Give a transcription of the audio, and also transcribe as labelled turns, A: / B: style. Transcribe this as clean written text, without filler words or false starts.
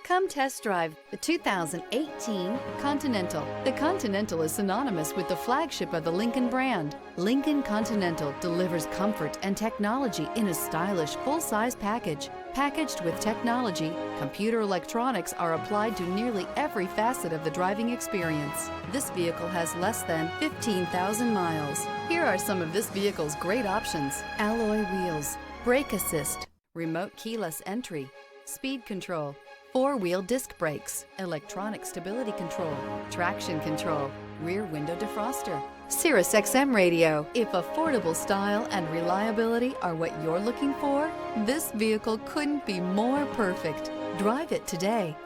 A: Come test drive the 2018 Continental. The Continental is synonymous with the flagship of the Lincoln brand. Lincoln Continental delivers comfort and technology in a stylish full-size package. Packaged with technology, computer electronics are applied to nearly every facet of the driving experience. This vehicle has less than 15,000 miles. Here are some of this vehicle's great options: alloy wheels, brake assist, remote keyless entry, speed control, four-wheel disc brakes, electronic stability control, traction control, rear window defroster, Sirius XM radio. If affordable style and reliability are what you're looking for, this vehicle couldn't be more perfect. Drive it today.